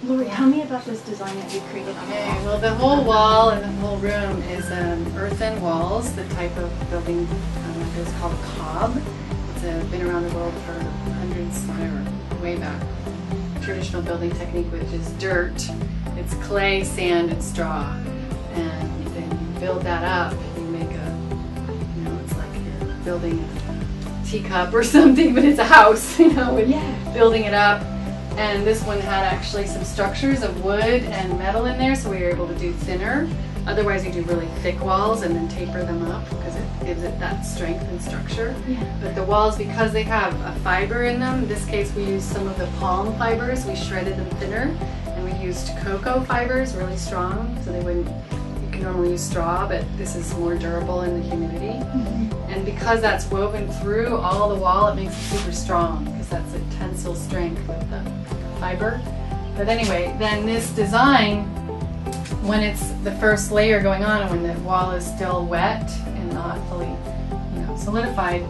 Laurie, tell me about this design that you created on the wall. Okay, well the whole wall and the whole room is earthen walls. The type of building method is called cob. It's been around the world for hundreds, whatever, way back. Traditional building technique, which is dirt. It's clay, sand, and straw. And then you build that up. You make it's like you're building a teacup or something, but it's a house, with building it up. And this one had actually some structures of wood and metal in there, so we were able to do thinner. Otherwise you do really thick walls and then taper them up because it gives it that strength and structure. Yeah. But the walls, because they have a fiber in them, in this case we used some of the palm fibers, we shredded them thinner, and we used cocoa fibers, really strong, so they wouldn't, you can normally use straw, but this is more durable in the humidity. And because that's woven through all the wall, it makes it super strong, because that's a tensile strength with the fiber. But anyway, then this design, when it's the first layer going on and when the wall is still wet and not fully solidified,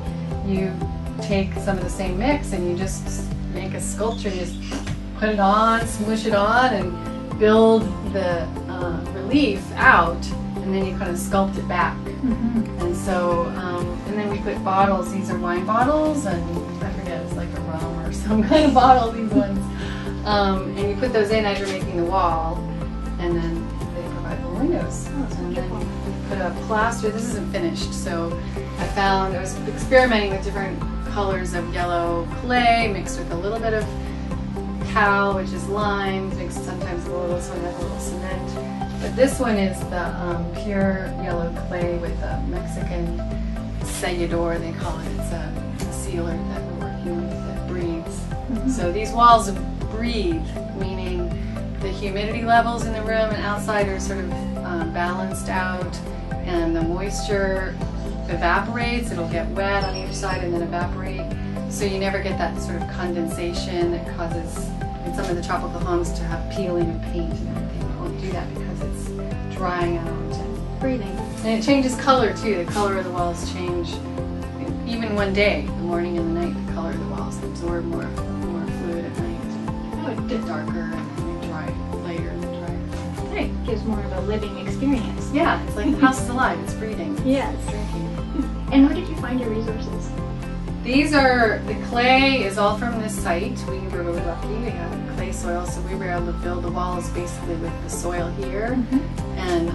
you take some of the same mix and you just make a sculpture. You just put it on, smoosh it on, and build the relief out, and then you kind of sculpt it back. And so, and then we put bottles. These are wine bottles, and I forget, it's like a rum or some kind of bottle, these ones. And you put those in as you're making the wall, and then they provide the windows. And then you put a plaster. This isn't finished, so I was experimenting with different colors of yellow clay mixed with a little bit of cal, which is lime, mixed sometimes a little, sometimes a little cement. But this one is the pure yellow clay with a Mexican sellador, they call it. It's a sealer that we're working with that breathes. So these walls breathe, meaning the humidity levels in the room and outside are sort of balanced out, and the moisture evaporates. It'll get wet on each side and then evaporate. So you never get that sort of condensation that causes, in some of the tropical homes, to have peeling of paint and everything. It won't do that because it's drying out and breathing. And it changes color too. The color of the walls change even one day, the morning and the night. The color of the walls absorb more fluid at night. Oh, it Get darker and dry later and drier. It gives more of a living experience. Yeah, it's like the house is alive. It's breathing. Yes. It's drinking. And where did you find your resources? These are, the clay is all from this site. We were really lucky. We had clay soil, so we were able to build the walls basically with the soil here. And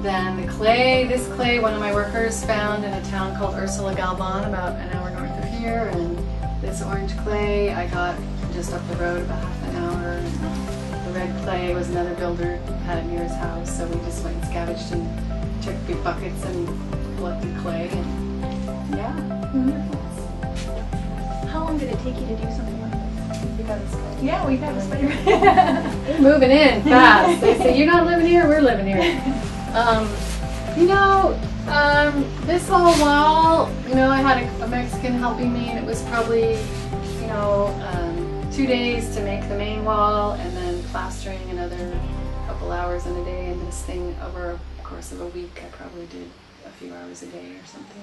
then the clay, this clay, one of my workers found in a town called Ursula Galvan, about an hour north of here. And this orange clay I got just up the road about half an hour. And the red clay was another builder, had it near his house, so we just went and scavenged and took big buckets and collected clay. And yeah. How long did it take you to do something like this? We got a spider. Yeah, we got a spider. We're moving in fast. They say, you're not living here, we're living here. This whole wall, I had a Mexican helping me, and it was probably, 2 days to make the main wall, and then plastering another couple hours in a day, and this thing over a course of a week, I probably did a few hours a day or something.